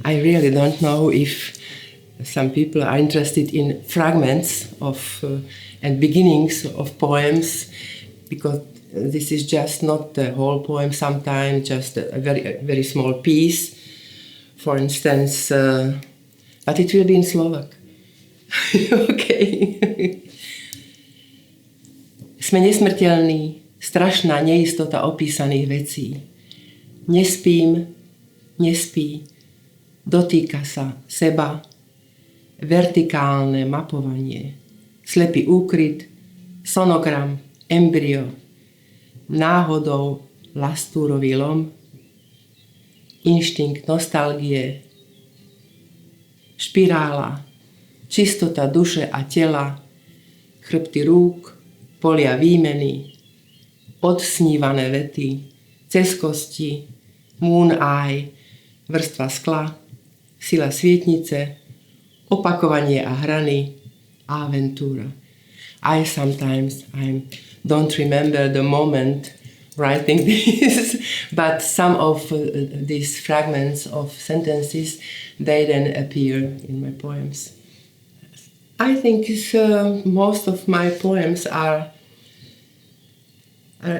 I really don't know if some people are interested in fragments of and beginnings of poems, because this is just not the whole poem, sometimes just a very small piece. For instance, but it will be in Slovak. Okay. Sme nesmrteľní, strašná neistota opísaných vecí. Nespím, nespí, dotýka sa seba, vertikálne mapovanie, slepý úkryt, sonogram, embryo, náhodou lastúrový lom, inštinkt nostalgie, špirála, čistota duše a tela, chrbty rúk, polia výmeny, odsnívané vety, cez kosti, moon eye, vrstva skla, sila svietnice, opakovanie a hrany, aventúra. I sometimes don't remember the moment writing this, but some of these fragments of sentences, they then appear in my poems. I think most of my poems are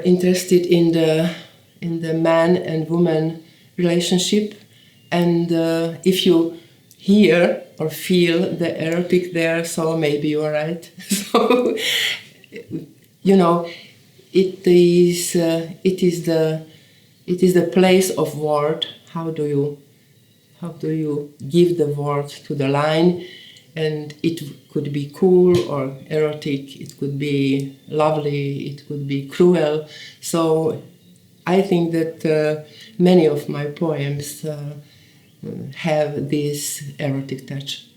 interested in the man and woman relationship, and if you hear or feel the erotic there, so maybe you are right. So, you know, it is the place of word. How do you give the word to the line? And it could be cool or erotic, it could be lovely, it could be cruel. So I think that many of my poems have this erotic touch.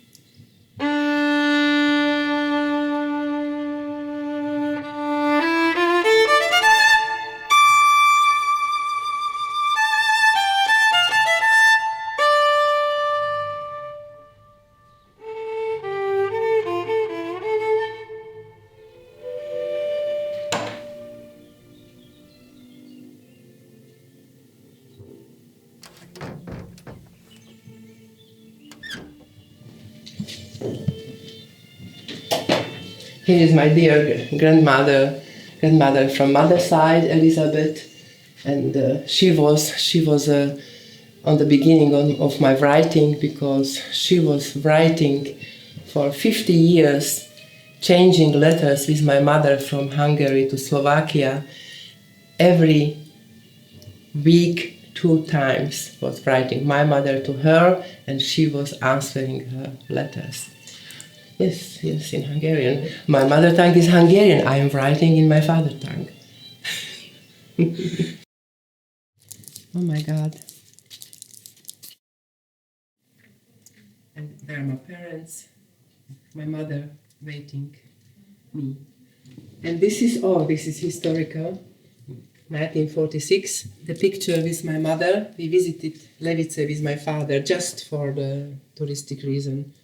Here is my dear grandmother from mother's side, Elizabeth, and she was on the beginning of my writing, because she was writing for 50 years, changing letters with my mother from Hungary to Slovakia. Every week, 2 times was writing my mother to her, and she was answering her letters. Yes, in Hungarian. My mother tongue is Hungarian. I am writing in my father tongue. Oh my God. And there are my parents, my mother waiting me. And this is historical. 1946, the picture with my mother. We visited Levice with my father just for the touristic reason.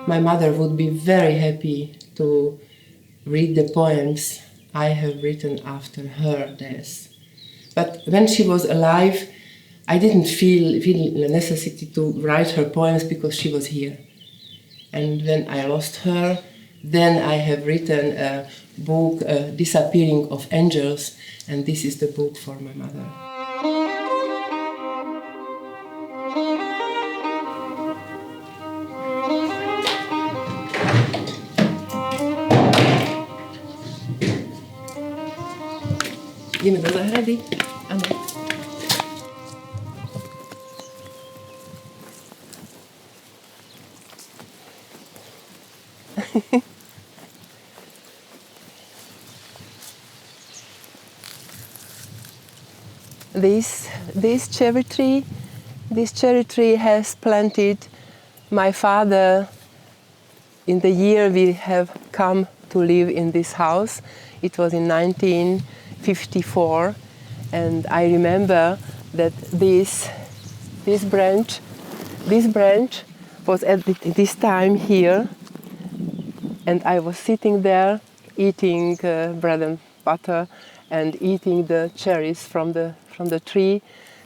My mother would be very happy to read the poems I have written after her death. But when she was alive, I didn't feel the necessity to write her poems because she was here. And when I lost her, then I have written a book, Disappearing of Angels, and this is the book for my mother. Ideme do zahrady? Áno. This cherry tree has planted my father in the year we have come to live in this house. It was in 1954, and I remember that this branch was at this time here, and I was sitting there eating bread and butter and eating the cherries from the tree.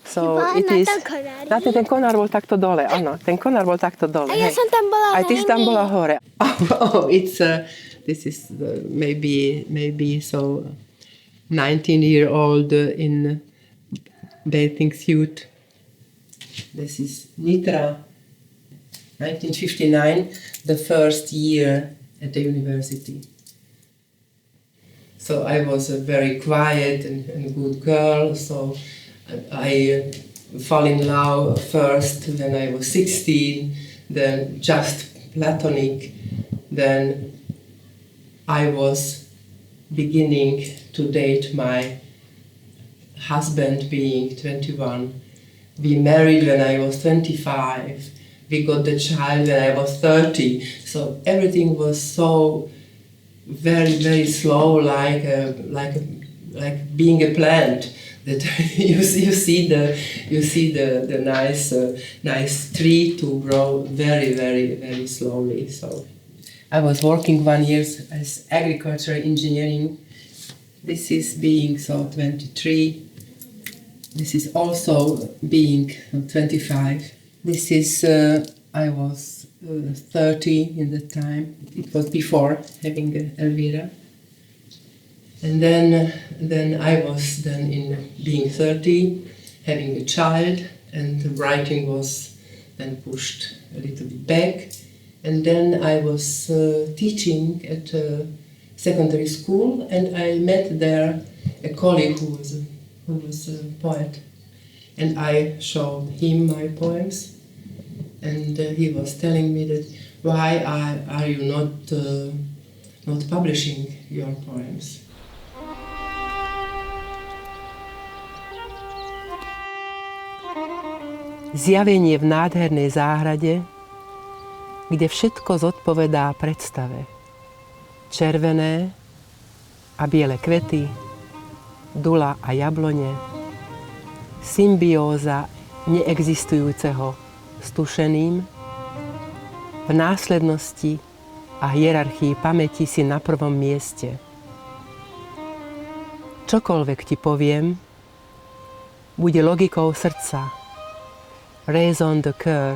So it is... Ten konár bol takto dole, áno. Ten konár bol takto dole. A ja som tam bola Aj ty si tam bola hore. This is maybe so 19-year-old in bathing suit. This is Nitra, 1959, the first year at the university. So I was a very quiet and good girl, so I fell in love first when I was 16, then just platonic, then I was beginning to date my husband being 21. We married when I was 25. We got the child when I was 30. So everything was so very, very slow, like being a plant. That you see the nice tree to grow very, very, very slowly. So I was working 1 year as agricultural engineering. This is being so 23. This is also being 25. This is I was 30 in that time. It was before having Elvira. And then I was then in being 30, having a child, and the writing was then pushed a little bit back. And then I was teaching at a secondary school, and I met there a colleague who was a poet. And I showed him my poems, and he was telling me that why are you not publishing your poems? Zjavenie v nádhernej záhrade, kde všetko zodpovedá predstave. Červené a biele kvety, dula a jablone, symbióza neexistujúceho s tušeným, v následnosti a hierarchii pamäti si na prvom mieste. Čokoľvek ti poviem, bude logikou srdca, raison de cœur,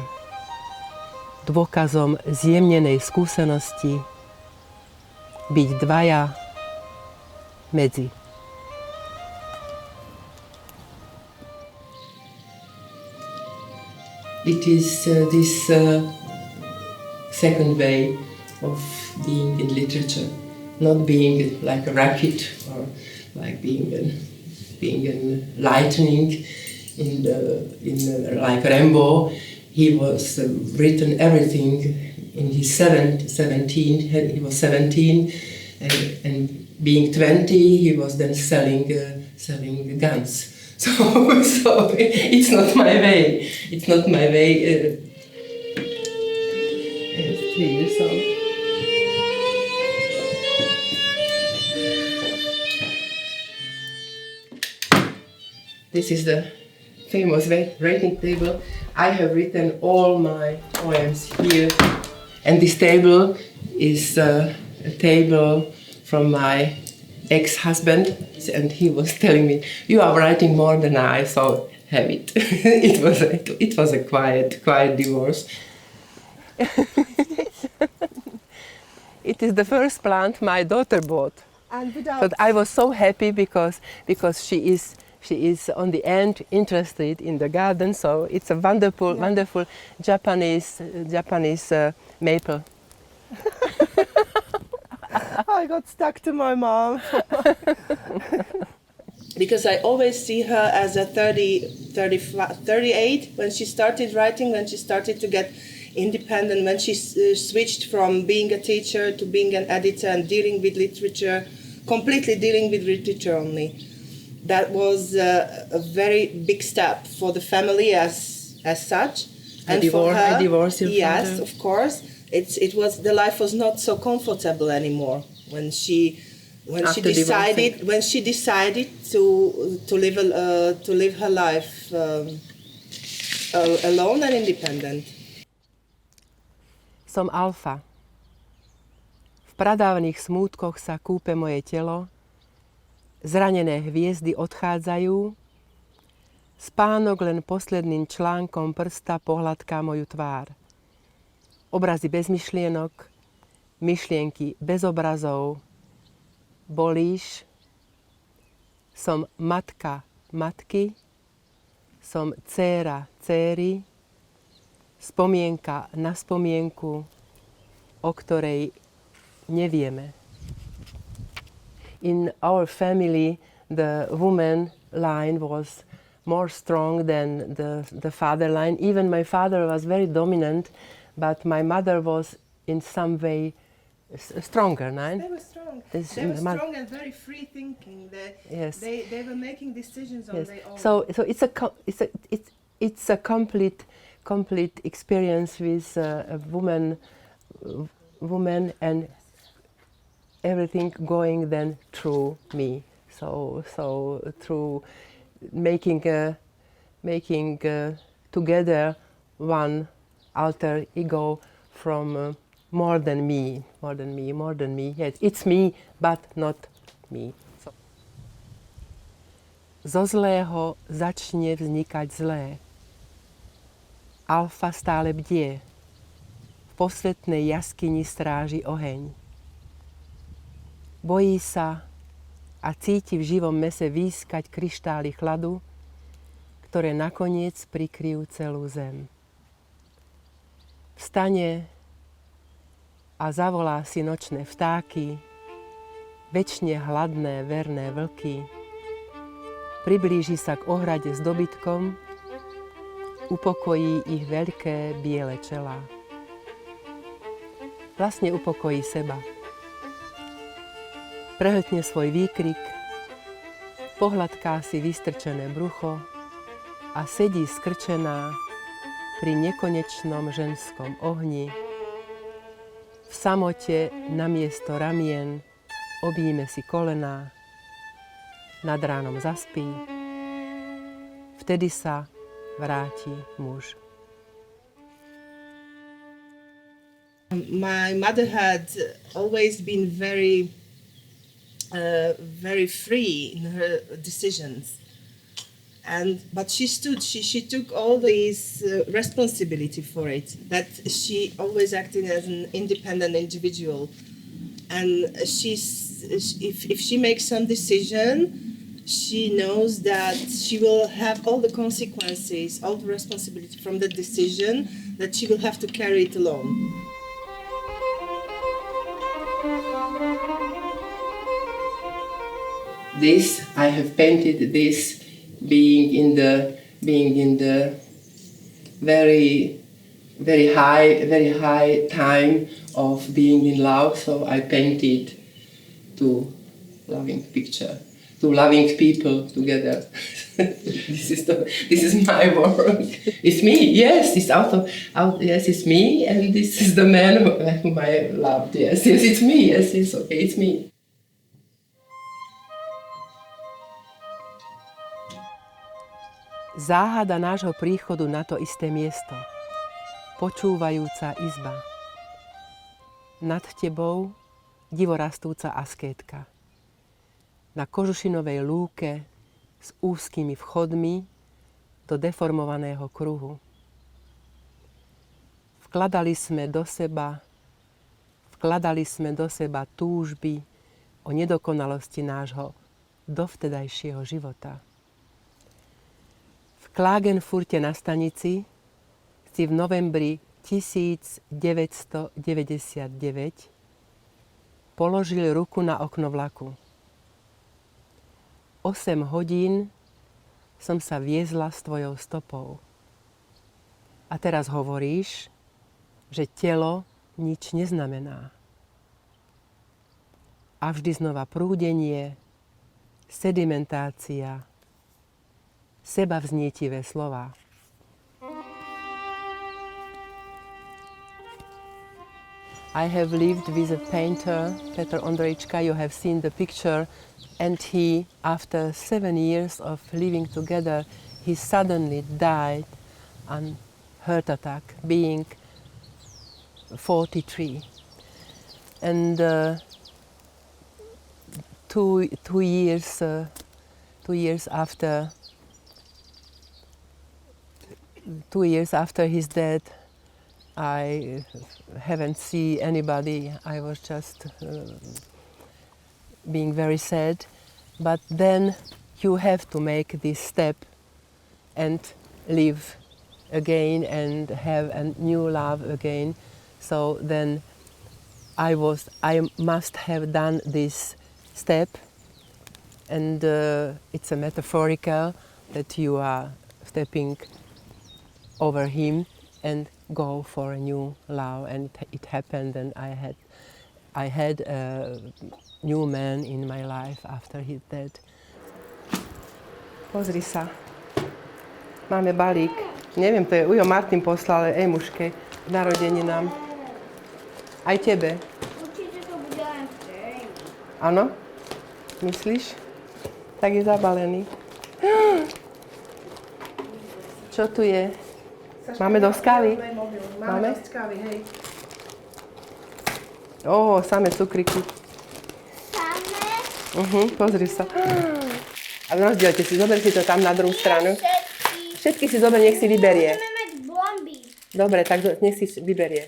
dôkazom zjemnenej skúsenosti, byť dvaja medzi. It is this second way of being in literature, not being like a rocket or like being lightning like Rambo. He was written everything in his 17. He was 17, and being 20, he was then selling guns. So it's not my way. It's not my way. 3 years old. This is the famous writing table. I have written all my poems here, and this table is a table from my ex-husband, and he was telling me, "You are writing more than I, so have it." It was a quiet divorce. It is the first plant my daughter bought. But I was so happy because she is on the end interested in the garden, so it's a wonderful Japanese maple. I got stuck to my mom. Because I always see her as a 38 when she started writing, when she started to get independent, when she switched from being a teacher to being an editor and dealing with literature, completely dealing with literature only. That was a very big step for the family as such. And for her, I divorced your yes, father. Of course. The life was not so comfortable anymore when she decided to live her life alone and independent. Som alfa. V pradávnych smútkoch sa kúpe moje telo, zranené hviezdy odchádzajú Spánok len posledným článkom prsta pohľadká moju tvár. Obrazy bez myšlienok, myšlienky bez obrazov. Bolíš, som matka matky, som dcéra dcéry, spomienka na spomienku, o ktorej nevieme. In our family, the woman line was more strong than the father line. Even my father was very dominant, but my mother was in some way stronger, right? They were strong. They were strong and very free thinking. Yes. They were making decisions on Yes. their own. So it's a complete experience with a woman and everything going then through me. So through making together one alter ego from more than me. Yes, it's me, but not me. So. Zo zlého začne vznikať zlé. Alfa stále bdie. V posvetnej jaskyni stráži oheň. Bojí sa a cíti v živom mese výskať kryštály chladu, ktoré nakoniec prikryjú celú zem. Vstane a zavolá si nočné vtáky, večne hladné verné vlky, priblíži sa k ohrade s dobytkom, upokojí ich veľké biele čelá. Vlastne upokojí seba. Prehltne svoj výkrik, pohľadká si vystrčené brucho a sedí skrčená pri nekonečnom ženskom ohni. V samote namiesto ramien objíme si kolená, nad ránom zaspí, vtedy sa vráti muž. My mother had always been very free in her decisions, but she took all this responsibility for it. That she always acted as an independent individual, and if she makes some decision, she knows that she will have all the consequences, all the responsibility from the decision, that she will have to carry it alone. This I have painted this being in the very high time of being in love. So I painted two loving picture, two loving people together. This is my work. It's me. Yes, it's out. Yes, it's me, and this is the man whom I loved. Yes, it's me. Yes, it's okay. It's me. Záhada nášho príchodu na to isté miesto. Počúvajúca izba. Nad tebou divorastúca askétka. Na kožušinovej lúke s úzkými vchodmi do deformovaného kruhu. Vkladali sme do seba túžby o nedokonalosti nášho dovtedajšieho života. V Klagenfurte na stanici si v novembri 1999 položil ruku na okno vlaku. 8 hodín som sa viezla s tvojou stopou. A teraz hovoríš, že telo nič neznamená. A vždy znova prúdenie, sedimentácia, sebavznietivé slová. I have lived with a painter, Petr Ondrejčka. You have seen the picture, and he, after 7 years of living together, he suddenly died on heart attack, being 43. And 2 years after 2 years after his death, I haven't seen anybody. I was just being very sad. But then you have to make this step and live again and have a new love again. So then I must have done this step, and it's a metaphorical that you are stepping over him and go for a new love, and it happened, and I had a new man in my life after his death. Pozri sa. Máme balík. Neviem, to je Ujo Martin poslal Emuške k narodeninám. Aj tebe. Určite to bude len v. Áno? Myslíš? Tak je zabalený. Čo tu je? Máme dosť kávy? Máme dosť kávy, hej. Ó, samé cukriky. Samé? Pozri sa. A rozdielte si, zober si to tam na druhú stranu. Všetky si zober, nech si vyberie. Budeme mať blomby. Dobre, tak nech si vyberie.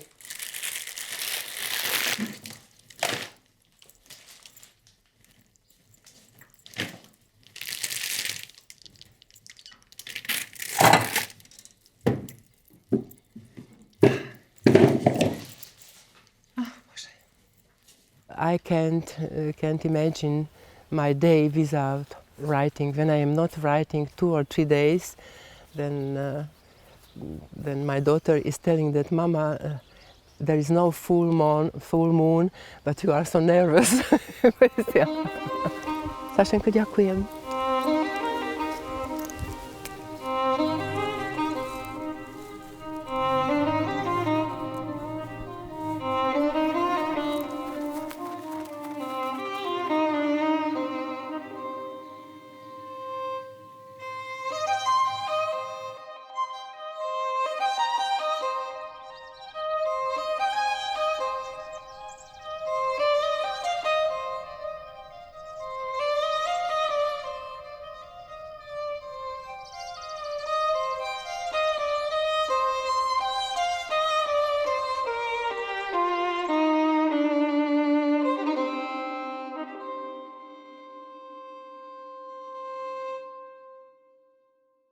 I can't imagine my day without writing. When I am not writing 2 or 3 days, then my daughter is telling that, Mama, there is no full moon, but you are so nervous. Sašenko, ďakujem.